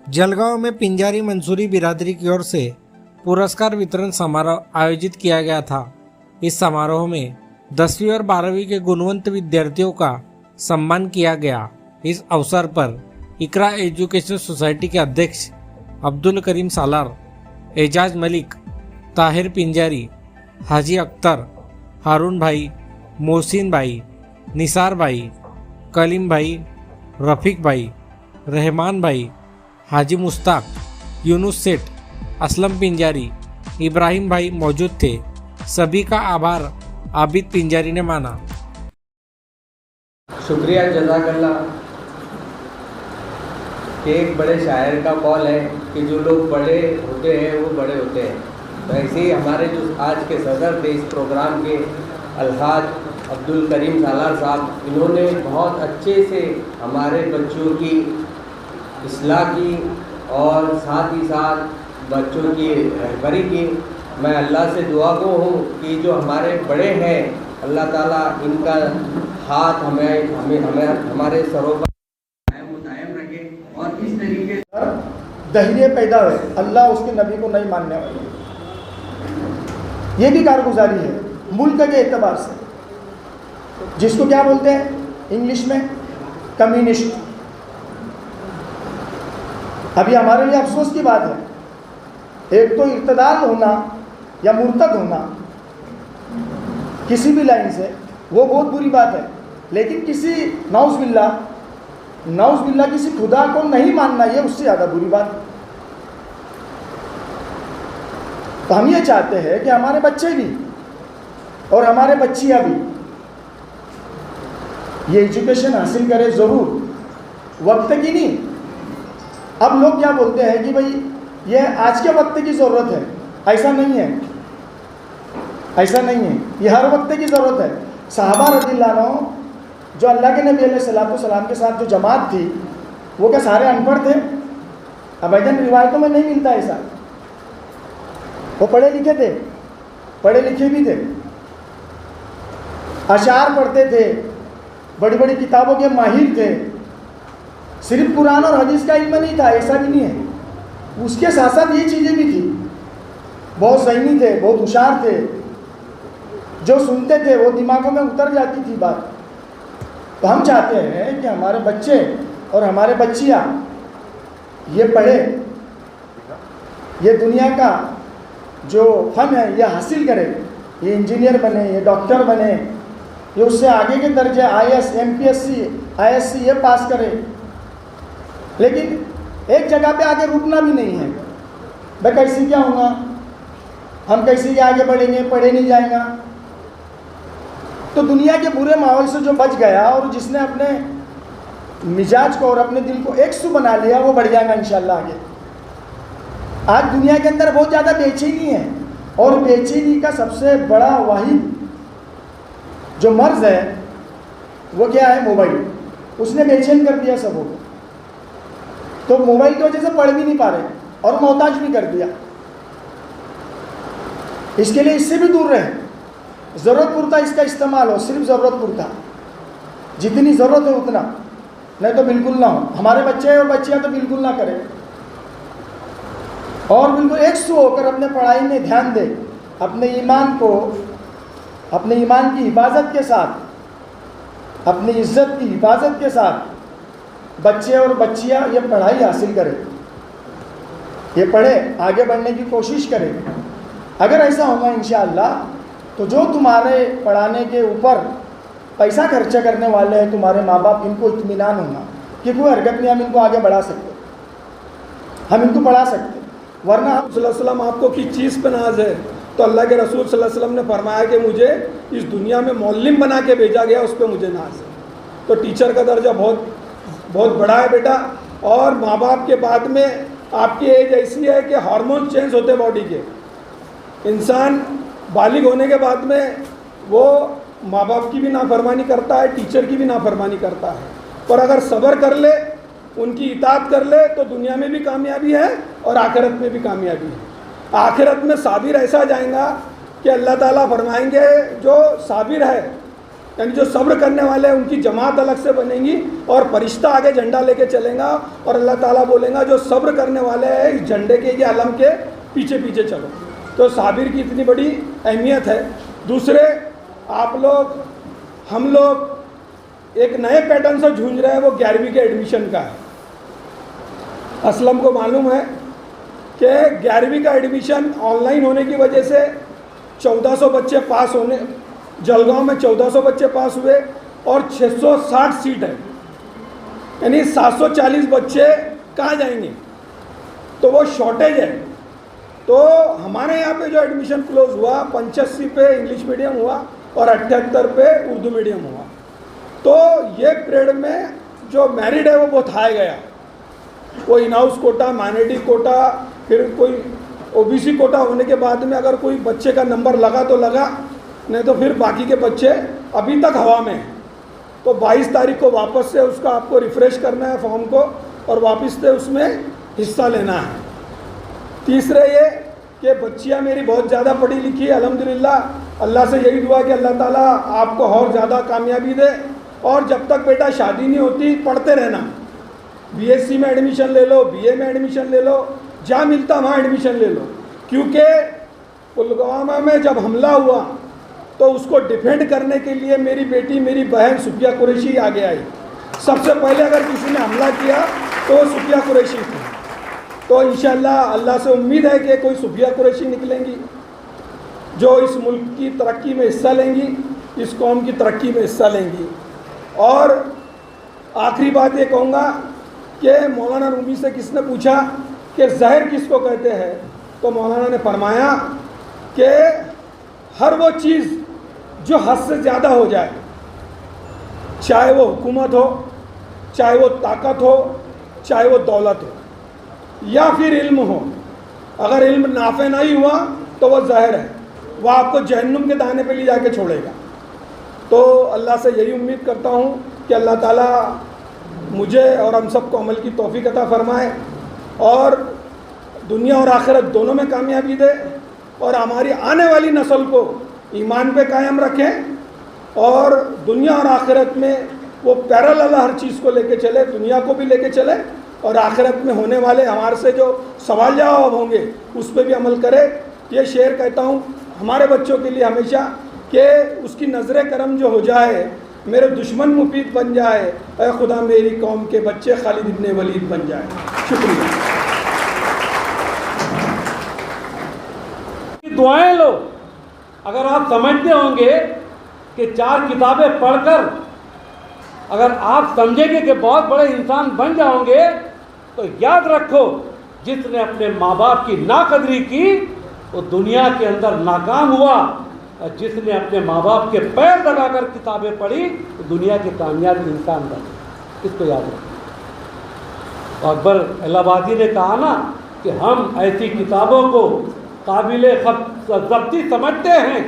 जलगांव में पिंजारी मंसूरी बिरादरी की ओर से पुरस्कार वितरण समारोह आयोजित किया गया था। इस समारोह में 10वीं और 12वीं के गुणवंत विद्यार्थियों का सम्मान किया गया। इस अवसर पर इकरा एजुकेशन सोसाइटी के अध्यक्ष अब्दुल करीम सालार, एजाज मलिक, ताहिर पिंजारी, हाजी अख्तर, हारून भाई, मोहसिन भाई, निसार भाई, कलीम भाई, रफीक भाई, रहमान भाई, हाजी मुश्ताक, यूनुस सेठ, असलम पिंजारी, इब्राहिम भाई मौजूद थे। सभी का आभार आबिद पिंजारी ने माना। शुक्रिया, जज़ाकल्लाह। कि एक बड़े शायर का कौल है कि जो लोग बड़े होते हैं वो बड़े होते हैं। तो ऐसे ही हमारे जो आज के सदर थे इस प्रोग्राम के, अल्हाज अब्दुल करीम सालार साहब, इन्होंने बहुत अच्छे से हमारे बच्चों की इस्लाह की और साथ ही साथ बच्चों की रहबरी की। मैं अल्लाह से दुआ गो हूँ कि जो हमारे बड़े हैं, अल्लाह ताला इनका हाथ हमारे सरों पर कायम रखे और इस तरीके से दहिये पैदा हुए, अल्लाह उसके नबी को नहीं मानने वाले। ये भी कारगुजारी है मुल्क के एतबार से, जिसको क्या बोलते हैं इंग्लिश में, कम्युनिस्ट। अभी हमारे लिए अफसोस की बात है, एक तो इर्तदाल होना या मुर्तद होना किसी भी लाइन से, वो बहुत बुरी बात है। लेकिन किसी नाउज़ बिल्लाह किसी खुदा को नहीं मानना, ये उससे ज़्यादा बुरी बात है। तो हम ये चाहते हैं कि हमारे बच्चे भी और हमारे बच्चियाँ भी ये एजुकेशन हासिल करें ज़रूर, वक्त की नहीं। अब लोग क्या बोलते हैं कि भाई ये आज के वक्त की ज़रूरत है, ऐसा नहीं है, ऐसा नहीं है, ये हर वक्त की ज़रूरत है। सहाबा रज़ियल्लाहु अन्हुम, जो अल्लाह के नबी अलैहिस्सलाम के साथ जो जमात थी, वो क्या सारे अनपढ़ थे? अबैदन रिवायतों में नहीं मिलता ऐसा। वो पढ़े लिखे थे, पढ़े लिखे भी थे, अशार पढ़ते थे, बड़ी बड़ी किताबों के माहिर थे। सिर्फ कुरान और हदीस का इल्म नहीं था, ऐसा भी नहीं है। उसके साथ साथ ये चीज़ें भी थी, बहुत ज़हनी थे, बहुत होशियार थे। जो सुनते थे वो दिमागों में उतर जाती थी बात। तो हम चाहते हैं कि हमारे बच्चे और हमारे बच्चियाँ ये पढ़े, ये दुनिया का जो फन है ये हासिल करें, ये इंजीनियर बने, ये डॉक्टर बने, ये उससे आगे के दर्जे IAS, MPSC, ISC ये पास करें। लेकिन एक जगह पे आगे रुकना भी नहीं है। भाई कैसे क्या होगा, हम कैसे आगे बढ़ेंगे, पढ़े नहीं जाएगा। तो दुनिया के बुरे माहौल से जो बच गया और जिसने अपने मिजाज को और अपने दिल को एक सू बना लिया, वो बढ़ जाएगा इंशाल्लाह आगे। आज दुनिया के अंदर बहुत ज़्यादा बेचैनी है, और बेचैनी का सबसे बड़ा वाहिद जो मर्ज है वो क्या है? मोबाइल। उसने बेचैन कर दिया सबको। तो मोबाइल की वजह से पढ़ भी नहीं पा रहे और मोहताज भी कर दिया। इसके लिए इससे भी दूर रहे, ज़रूरत पुरता इसका इस्तेमाल हो, सिर्फ ज़रूरत पुरता, जितनी ज़रूरत है उतना, नहीं तो बिल्कुल ना हो। हमारे बच्चे और बच्चियाँ तो बिल्कुल ना करें, और बिल्कुल एक सू होकर अपने पढ़ाई में ध्यान दें, अपने ईमान को, अपने ईमान की हिफाजत के साथ, अपनी इज्जत की हिफाजत के साथ बच्चे और बच्चियाँ ये पढ़ाई हासिल करें, ये पढ़े, आगे बढ़ने की कोशिश करें। अगर ऐसा होगा इंशाअल्लाह, तो जो तुम्हारे पढ़ाने के ऊपर पैसा खर्चा करने वाले हैं तुम्हारे माँ बाप, इनको इत्मीनान होगा कि कोई हरकत नहीं, हम इनको आगे बढ़ा सकते, हम इनको पढ़ा सकते। वरना हम सल्लल्लाहु अलैहि वसल्लम आपको किस चीज़ पर नाज है? तो अल्लाह के रसूल सल्लल्लाहु अलैहि वसल्लम ने फरमाया कि मुझे इस दुनिया में मौल्लिम बना के भेजा गया, उस पर मुझे नाज है। तो टीचर का दर्जा बहुत बहुत बड़ा है बेटा। और माँ बाप के बाद में आपकी एज ऐसी है कि हार्मोन चेंज होते बॉडी के। इंसान बालिग होने के बाद में वो माँ बाप की भी नाफरमानी करता है, टीचर की भी नाफरमानी करता है। पर अगर सब्र कर ले, उनकी इताअत कर ले, तो दुनिया में भी कामयाबी है और आखिरत में भी कामयाबी है। आखिरत में साबिर ऐसा जाएगा कि अल्लाह ताला फरमाएंगे जो साबिर है यानी जो सब्र करने वाले हैं उनकी जमात अलग से बनेगी और फरिश्ता आगे झंडा लेके चलेगा और अल्लाह ताला बोलेगा जो सब्र करने वाले हैं इस झंडे के ये अलम के पीछे पीछे चलो। तो साबिर की इतनी बड़ी अहमियत है। दूसरे, आप लोग हम लोग एक नए पैटर्न से जूझ रहे हैं, वो 11वीं के एडमिशन का है। असलम को मालूम है कि 11वीं का एडमिशन ऑनलाइन होने की वजह से 1400 बच्चे पास होने, जलगांव में 1400 बच्चे पास हुए और 660 सीट है, यानी 740 बच्चे कहाँ जाएंगे, तो वो शॉर्टेज है। तो हमारे यहाँ पे जो एडमिशन क्लोज हुआ 85 पे इंग्लिश मीडियम हुआ और 78 पे उर्दू मीडियम हुआ। तो ये पीरियड में जो मेरिट है वो बहुत हाई गया। कोई in house quota, minority quota, फिर कोई ओबीसी कोटा होने के बाद में अगर कोई बच्चे का नंबर लगा तो लगा, नहीं तो फिर बाकी के बच्चे अभी तक हवा में हैं। तो 22 तारीख को वापस से उसका आपको रिफ़्रेश करना है फॉर्म को और वापस से उसमें हिस्सा लेना है। तीसरे ये कि बच्चियाँ मेरी बहुत ज़्यादा पढ़ी लिखी है अल्हम्दुलिल्लाह। अल्लाह से यही दुआ कि अल्लाह ताला आपको और ज़्यादा कामयाबी दे। और जब तक बेटा शादी नहीं होती पढ़ते रहना, बीएससी में एडमिशन ले लो, बीए में एडमिशन ले लो, जहाँ मिलता वहाँ एडमिशन ले लो। क्योंकि पुलवामा में जब हमला हुआ तो उसको डिफेंड करने के लिए मेरी बेटी, मेरी बहन सुफिया कुरैशी आगे आई। सबसे पहले अगर किसी ने हमला किया तो वो सुफिया कुरैशी थी। तो इंशाअल्लाह अल्लाह से उम्मीद है कि कोई सुफिया कुरैशी निकलेंगी जो इस मुल्क की तरक्की में हिस्सा लेंगी, इस कौम की तरक्की में हिस्सा लेंगी। और आखिरी बात ये कहूँगा कि मौलाना रूमी से किसने पूछा कि ज़हर किसको कहते हैं, तो मौलाना ने फरमाया कि हर वो चीज़ जो हद से ज़्यादा हो जाए, चाहे वो हुकूमत हो, चाहे वो ताकत हो, चाहे वो दौलत हो या फिर इल्म हो, अगर इल्म नाफे नहीं हुआ तो वह ज़हर है, वह आपको जहन्नुम के दाने पे ले जाके छोड़ेगा। तो अल्लाह से यही उम्मीद करता हूँ कि अल्लाह ताला मुझे और हम सबको अमल की तौफीक अता फरमाए और दुनिया और आखिरत दोनों में कामयाबी दे और हमारी आने वाली नस्ल को ईमान पे कायम रखें और दुनिया और आखिरत में वो पैरेलल हर चीज़ को लेके चले, दुनिया को भी लेके चले और आखिरत में होने वाले हमारे से जो सवाल जवाब होंगे उस पर भी अमल करे। ये शेर कहता हूँ हमारे बच्चों के लिए हमेशा कि उसकी नज़र करम जो हो जाए, मेरे दुश्मन मुफीद बन जाए, ऐ खुदा मेरी कौम के बच्चे खालिद इब्ने वलीद बन जाए। शुक्रिया। दुआएं लो। अगर आप समझते होंगे कि 4 किताबें पढ़कर अगर आप समझेंगे कि बहुत बड़े इंसान बन जाओगे, तो याद रखो जिसने अपने माँ बाप की नाकदरी की वो दुनिया के अंदर नाकाम हुआ, और जिसने अपने माँ बाप के पैर दबाकर किताबें पढ़ी तो दुनिया के कामयाब इंसान बने। इसको याद रखो। अकबर इलाहाबादी ने कहा ना कि हम ऐसी किताबों को काबिले ज़ब्ती समझते हैं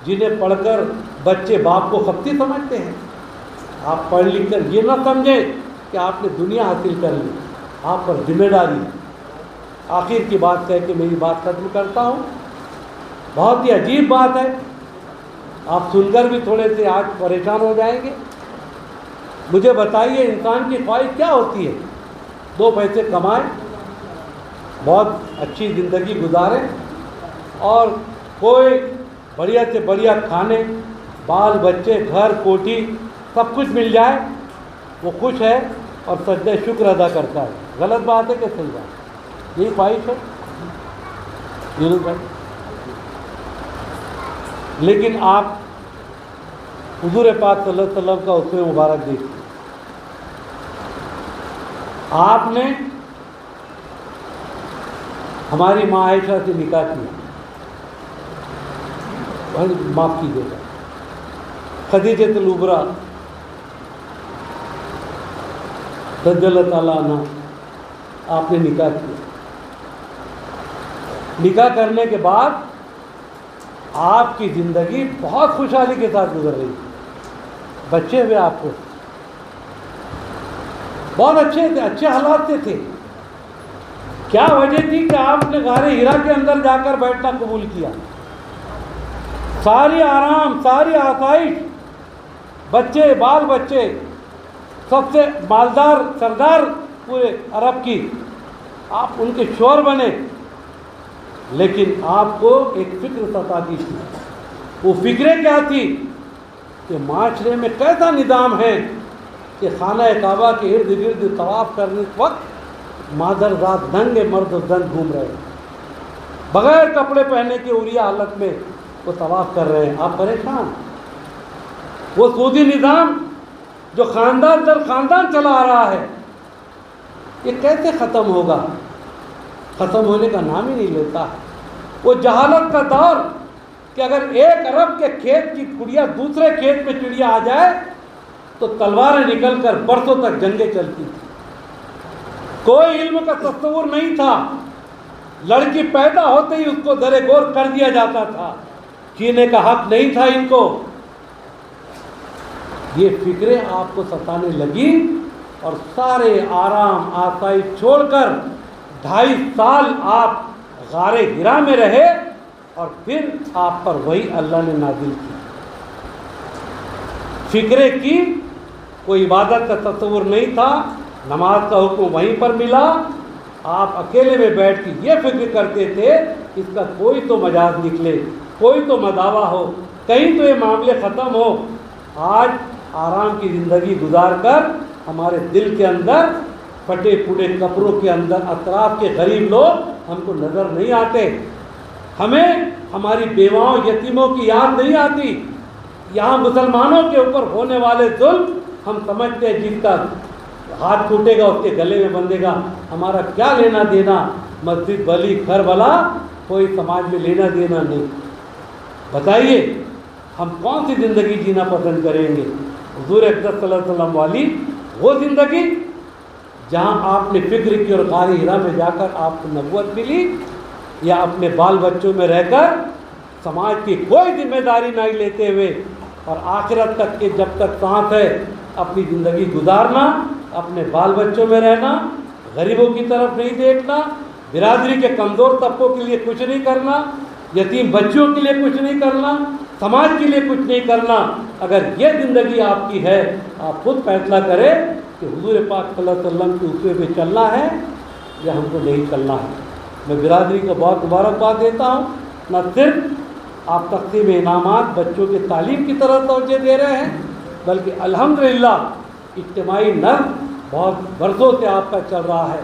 जिन्हें पढ़कर बच्चे बाप को खप्ती समझते हैं। आप पढ़ लिख कर ये ना समझें कि आपने दुनिया हासिल कर ली, आप पर जिम्मेदारी है। आखिर की बात कह के मेरी बात खत्म करता हूँ। बहुत ही अजीब बात है, आप सुनकर भी थोड़े से आज परेशान हो जाएंगे। मुझे बताइए इंसान की ख्वाहिश क्या होती है? 2 पैसे कमाए, बहुत अच्छी ज़िंदगी गुजारें और कोई बढ़िया से बढ़िया खाने, बाल बच्चे, घर कोठी सब कुछ मिल जाए, वो खुश है और सजदे शुक्र अदा करता है। गलत बात है कि सही बात? यही ख्वाहिश है जरूर भाई। लेकिन आप हुजूर पाक सल्लल्लाहु अलैहि वसल्लम का उसमें मुबारक देखिए। आपने हमारी माँ आयशा से निकाह किया, माफ़ कीजिएगा, खदीजतुल कुबरा रज़ियल्लाहु ताला अन्हा, आपने निकाह किया। निकाह करने के बाद आपकी ज़िंदगी बहुत खुशहाली के साथ गुजर रही थी। बच्चे हुए आपको, बहुत अच्छे थे, अच्छे हालात से थे। क्या वजह थी कि आपने गारे हिरा के अंदर जाकर बैठना कबूल किया? सारी आराम, सारी आसाइश बच्चे बाल बच्चे सबसे मालदार सरदार पूरे अरब की आप उनके शोर बने, लेकिन आपको एक फिक्र सताती थी। वो फिक्रें क्या थी कि माशरे में कैसा निज़ाम है कि खाना काबा के इर्द गिर्द तवाफ़ करने के वक्त मादरजात नंगे मर्द जन घूम रहे हैं, बगैर कपड़े पहने के उरिया हालत में वो तवाफ़ कर रहे हैं। आप परेशान। वो सूदी निज़ाम जो ख़ानदान दर ख़ानदान चला आ रहा है, ये कैसे ख़त्म होगा? ख़त्म होने का नाम ही नहीं लेता है। वो जहालत का दौर कि अगर एक अरब के खेत की चिड़िया दूसरे खेत में चिड़िया आ जाए तो तलवारें निकलकर बरसों तक जंगें चलती थी। कोई इल्म का तस्वुर नहीं था। लड़की पैदा होते ही उसको दरे गोर कर दिया जाता था, जीने का हक नहीं था इनको। ये फिक्रें आपको सताने लगी और सारे आराम आसाइश छोड़कर 2.5 साल आप गारे हिरा में रहे और फिर आप पर वही अल्लाह ने नाजिल की। फिक्रे की, कोई इबादत का तस्वुर नहीं था, नमाज का हुक्म वहीं पर मिला। आप अकेले में बैठ के ये फिक्र करते थे इसका कोई तो मजाज निकले, कोई तो मदावा हो, कहीं तो ये मामले ख़त्म हो। आज आराम की ज़िंदगी गुजार कर हमारे दिल के अंदर फटे फूटे कब्रों के अंदर अतराफ के गरीब लोग हमको नज़र नहीं आते। हमें हमारी बेवाओं यतीमों की याद नहीं आती। यहाँ मुसलमानों के ऊपर होने वाले जुल्म हम समझते हैं, जिसका हाथ टूटेगा उसके गले में बंधेगा। हमारा क्या लेना देना, मस्जिद भली घर भला, कोई समाज में लेना देना नहीं। बताइए हम कौन सी ज़िंदगी जीना पसंद करेंगे? हुज़ूर अक़दस सल्लल्लाहु अलैहि वसल्लम वाली वो ज़िंदगी जहाँ आपने फिक्र की और गारे हिरा में जाकर आपको नबूवत मिली, या अपने बाल बच्चों में रहकर समाज की कोई जिम्मेदारी नहीं लेते हुए और आखिरत तक के जब तक सांस है अपनी ज़िंदगी गुजारना, अपने बाल बच्चों में रहना, गरीबों की तरफ नहीं देखना, बिरादरी के कमज़ोर तबकों के लिए कुछ नहीं करना, यतीम बच्चियों के लिए कुछ नहीं करना, समाज के लिए कुछ नहीं करना। अगर ये ज़िंदगी आपकी है, आप खुद फैसला करें कि हुज़ूर पाक सल्लल्लाहु अलैहि वसल्लम के उस्वे पे चलना है या हमको नहीं चलना है। मैं बिरादरी को बहुत मुबारकबाद देता हूँ। न सिर्फ आप तक़सीम इनामात बच्चों के तालीम की तरफ तवज्जो दे रहे हैं, बल्कि अल्हम्दुलिल्लाह इज्तिमाई नज़्म बहुत बरसों से आपका चल रहा है।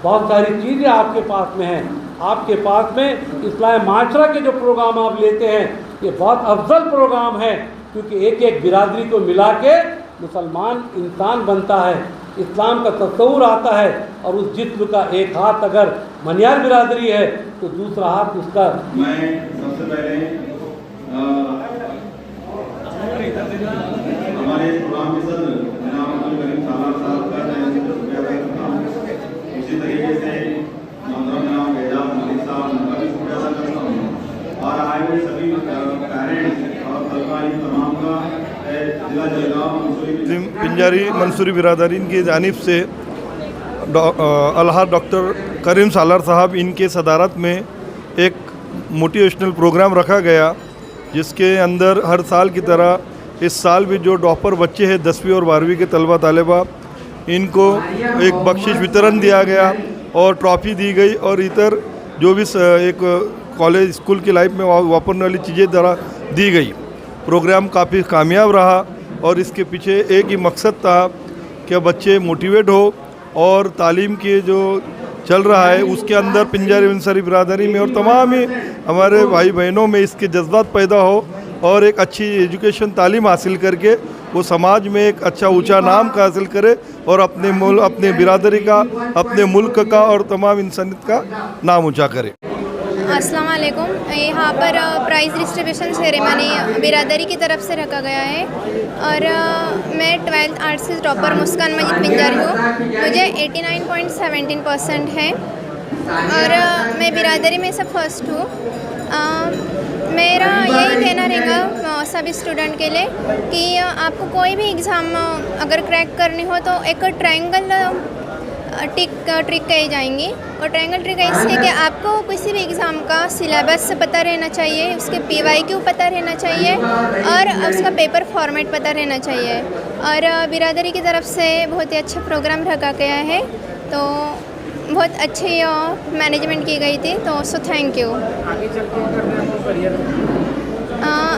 बहुत सारी चीज़ें आपके पास में हैं। आपके पास में इस्लाह माशरा के जो प्रोग्राम आप लेते हैं, ये बहुत अफजल प्रोग्राम है, क्योंकि एक एक बिरादरी को मिला के मुसलमान इंसान बनता है, इस्लाम का तस्वुर आता है। और उस जिस्म का एक हाथ अगर मनियार बिरादरी है तो दूसरा हाथ उसका। मैं सबसे पहले हमारे प्रोग्राम के सदर जनाब अब्दुल करीम सालार साहब का शुक्रिया अदा करता हूँ। उसी तरीके से मोहतरम जनाब एजाज मलिक साहब उनका भी शुक्रिया अदा करता हूँ, और आए हुए सभी पेरेंट्स और तलबा इन तमाम का जिला जलगांव पिंजारी मंसूरी बिरादरी की जानिब से अलहाज डॉक्टर करीम सालार साहब इनके सदारत में एक मोटिवेशनल प्रोग्राम रखा गया, जिसके अंदर हर साल की तरह इस साल भी जो टॉपर बच्चे हैं 10वीं और 12वीं के तलबा तालिबा, इनको एक बख्शिश वितरण दिया गया और ट्रॉफ़ी दी गई, और इतर जो भी एक कॉलेज स्कूल की लाइफ में वापरने वाली चीज़ें द्वारा दी गई। प्रोग्राम काफ़ी कामयाब रहा और इसके पीछे एक ही मकसद था कि बच्चे मोटिवेट हो और तालीम के जो चल रहा है उसके अंदर पिंजारी अंसारी बिरादरी में और तमाम ही हमारे भाई बहनों में इसके जज्बात पैदा हो और एक अच्छी एजुकेशन तालीम हासिल करके वो समाज में एक अच्छा ऊंचा नाम का हासिल करे और अपने बिरादरी का, अपने मुल्क का और तमाम इंसानियत का नाम ऊंचा करे। अस्सलाम वालेकुम। यहाँ पर प्राइज़ डिस्ट्रीब्यूशन सेरेमनी बिरादरी की तरफ से रखा गया है और मैं 12th आर्ट्स से टॉपर मुस्कान मजीद पिंजारी हूँ। मुझे 89.17% है और मैं बिरादरी में से फर्स्ट हूँ। मेरा यही कहना रहेगा सभी स्टूडेंट के लिए कि आपको कोई भी एग्ज़ाम अगर क्रैक करनी हो तो एक ट्रायंगल ट्रिक कही जाएंगी। और ट्रायंगल ट्रिक ऐसी है कि आपको किसी भी एग्ज़ाम का सिलेबस पता रहना चाहिए, उसके PYQ पता रहना चाहिए और उसका पेपर फॉर्मेट पता रहना चाहिए। और बिरादरी की तरफ से बहुत ही अच्छा प्रोग्राम रखा गया है, तो बहुत अच्छी मैनेजमेंट की गई थी, तो सो थैंक यू।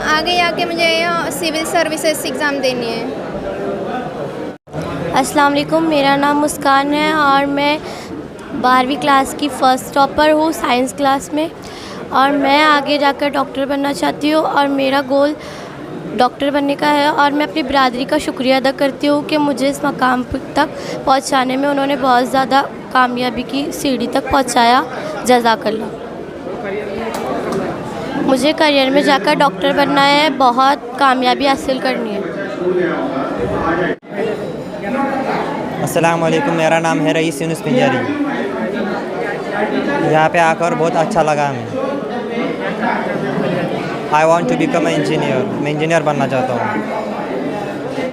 आगे आके मुझे सिविल सर्विसेज एग्ज़ाम देनी है। अस्सलाम वालेकुम, मेरा नाम मुस्कान है और मैं 12वीं क्लास की फ़र्स्ट टॉपर हूँ साइंस क्लास में, और मैं आगे जाकर डॉक्टर बनना चाहती हूँ और मेरा गोल डॉक्टर बनने का है। और मैं अपनी बिरादरी का शुक्रिया अदा करती हूँ कि मुझे इस मकाम तक पहुँचाने में उन्होंने बहुत ज़्यादा कामयाबी की सीढ़ी तक पहुँचाया। जज़ाकल्लाह। मुझे करियर में जाकर डॉक्टर बनना है, बहुत कामयाबी हासिल करनी है। अस्सलाम वालेकुम, मेरा नाम है रईस यूनुस पिंजारी। यहाँ पे आकर बहुत अच्छा लगा हमें। I want to become a engineer, मैं इंजीनियर बनना चाहता हूँ।